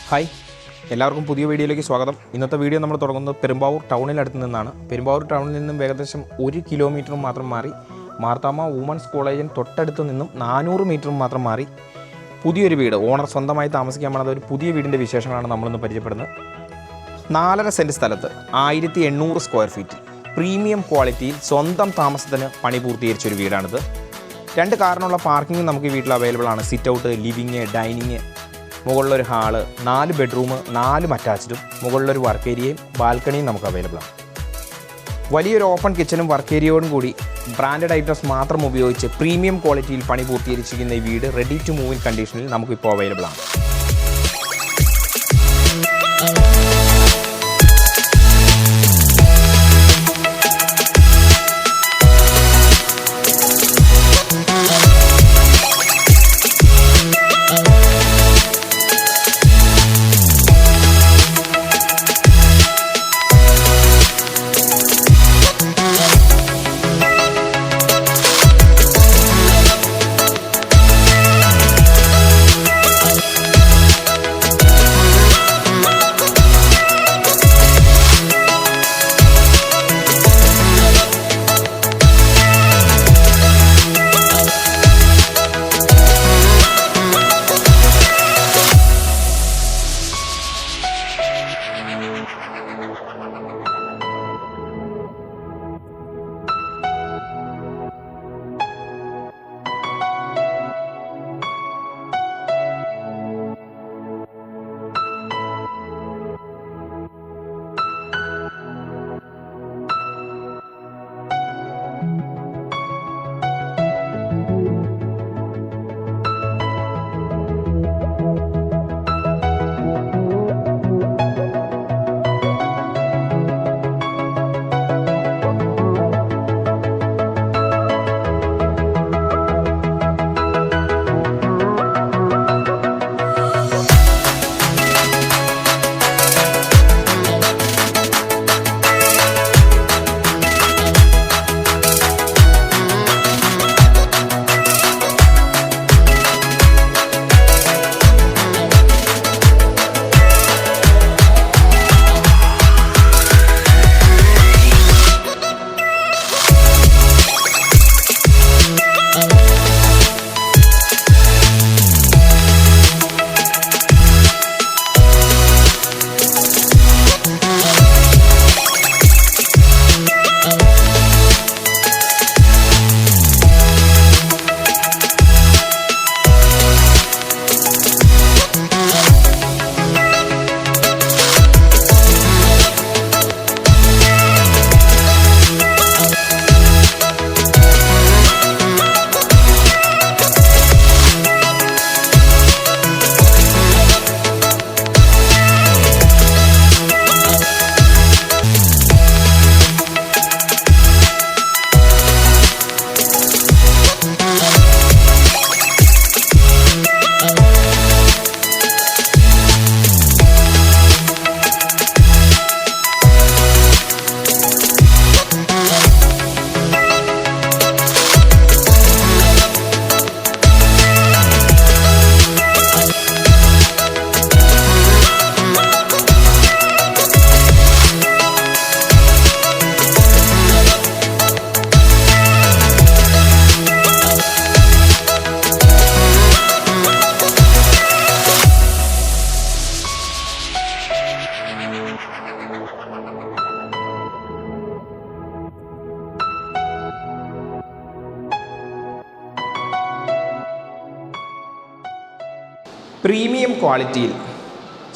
Hi, എല്ലാവർക്കും പുതിയ വീഡിയോയിലേക്ക് സ്വാഗതം. ഇന്നത്തെ വീഡിയോ നമ്മൾ തുടങ്ങുന്നത് പെരുമ്പാവൂർ ടൗണിനടുത്ത് നിന്നാണ്. പെരുമ്പാവൂർ ടൗണിൽ നിന്നും ഏകദേശം 1 കിലോമീറ്റർ മാത്രം മാറി മാർത്താമ വുമൻസ് കോളേജിന് തൊട്ടടുത്ത് നിന്നും 400 മീറ്റർ മാത്രം മാറി പുതിയൊരു വീട് ഓണർ സ്വന്തമായി താമസിക്കാൻ പോകുന്ന ഒരു പുതിയ വീടിൻ്റെ വിശേഷങ്ങളാണ് നമ്മളിന്ന് പരിചയപ്പെടുന്നത്. 4.5 സെൻറ്റ് സ്ഥലത്ത് 1800 സ്ക്വയർ ഫീറ്റ് പ്രീമിയം ക്വാളിറ്റിയിൽ സ്വന്തം താമസത്തിന് പണി പൂർത്തീകരിച്ചൊരു വീടാണിത്. 2 കാറിനുള്ള പാർക്കിംഗ് നമുക്ക് ഈ വീട്ടിൽ അവൈലബിൾ ആണ്. സിറ്റ് ഔട്ട്, ലിവിങ്, ഡൈനിങ്, മുകളിലൊരു ഹാള്, 4 ബെഡ്റൂം, 4 അറ്റാച്ച്ഡും, മുകളിലൊരു വർക്ക് ഏരിയയും ബാൽക്കണിയും നമുക്ക് അവൈലബിൾ ആണ്. വലിയൊരു ഓപ്പൺ കിച്ചനും വർക്ക് ഏരിയയോടും കൂടി ബ്രാൻഡഡ് ഐറ്റംസ് മാത്രം ഉപയോഗിച്ച് പ്രീമിയം ക്വാളിറ്റിയിൽ പണി പൂർത്തീകരിച്ചിരിക്കുന്ന ഈ വീട് റെഡി ടു മൂവ് ഇൻ കണ്ടീഷനിൽ നമുക്കിപ്പോൾ അവൈലബിൾ ആണ്. പ്രീമിയം ക്വാളിറ്റിയിൽ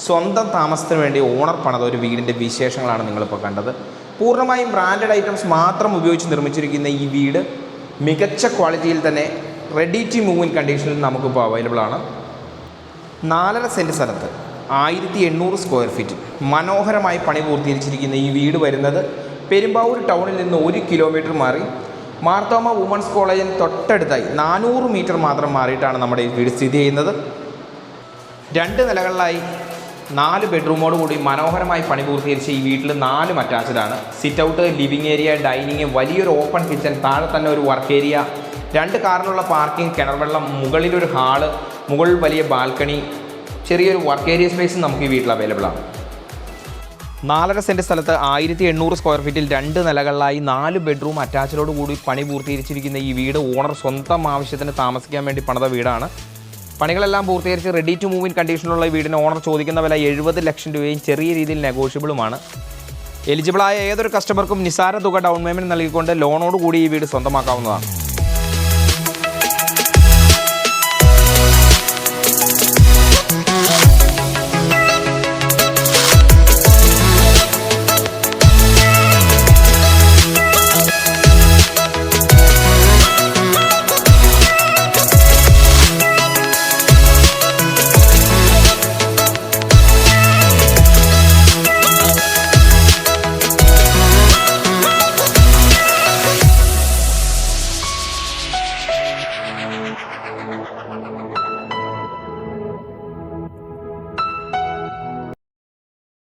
സ്വന്തം താമസത്തിന് വേണ്ടി ഓണർ പണിത ഒരു വീടിൻ്റെ വിശേഷങ്ങളാണ് നിങ്ങളിപ്പോൾ കണ്ടത്. പൂർണ്ണമായും ബ്രാൻഡഡ് ഐറ്റംസ് മാത്രം ഉപയോഗിച്ച് നിർമ്മിച്ചിരിക്കുന്ന ഈ വീട് മികച്ച ക്വാളിറ്റിയിൽ തന്നെ റെഡി ടു മൂവ് ഇൻ കണ്ടീഷനിൽ നമുക്കിപ്പോൾ അവൈലബിൾ ആണ്. 4.5 സെൻറ്റ് സ്ഥലത്ത് 1800 സ്ക്വയർ ഫീറ്റ് മനോഹരമായി പണി പൂർത്തീകരിച്ചിരിക്കുന്ന ഈ വീട് വരുന്നത് പെരുമ്പാവൂർ ടൗണിൽ നിന്ന് 1 കിലോമീറ്റർ മാറി മാർത്താമ വുമൻസ് കോളേജിന് തൊട്ടടുത്തായി 400 മീറ്റർ മാത്രം മാറിയിട്ടാണ് നമ്മുടെ ഈ വീട് സ്ഥിതി ചെയ്യുന്നത്. 2 നിലകളിലായി 4 ബെഡ്റൂമോട് കൂടി മനോഹരമായി പണി പൂർത്തീകരിച്ച ഈ വീട്ടിൽ 4 അറ്റാച്ച്ഡാണ്. Sit out, living area, dining, വലിയൊരു ഓപ്പൺ കിച്ചൺ, താഴെ തന്നെ ഒരു വർക്ക് ഏരിയ, 2 കാറിനുള്ള പാർക്കിംഗ്, കിണർവെള്ളം, മുകളിലൊരു ഹാള്, മുകളിൽ വലിയ ബാൽക്കണി, ചെറിയൊരു വർക്ക് ഏരിയ സ്പേസും നമുക്ക് ഈ വീട്ടിൽ അവൈലബിൾ ആണ്. 4.5 സെൻറ്റ് സ്ഥലത്ത് 1800 സ്ക്വയർ ഫീറ്റിൽ 2 നിലകളിലായി 4 ബെഡ്റൂം അറ്റാച്ചഡോട് കൂടി പണി പൂർത്തീകരിച്ചിരിക്കുന്ന ഈ വീട് ഓണർ സ്വന്തം ആവശ്യത്തിന് താമസിക്കാൻ വേണ്ടി പണിത വീടാണ്. പണികളെല്ലാം പൂർത്തീകരിച്ച് റെഡി ടു മൂവ് ഇൻ കണ്ടീഷനുള്ള ഈ വീടിന് ഓണർ ചോദിക്കുന്ന വില 70 ലക്ഷം രൂപയും ചെറിയ രീതിയിൽ നെഗോഷ്യബിളുമാണ്. എലിജിബിളായ ഏതൊരു കസ്റ്റമർക്കും നിസ്സാര തുക ഡൗൺ പേയ്മെൻറ്റ് നൽകിക്കൊണ്ട് ലോണോട് കൂടി ഈ വീട് സ്വന്തമാക്കാവുന്നതാണ്.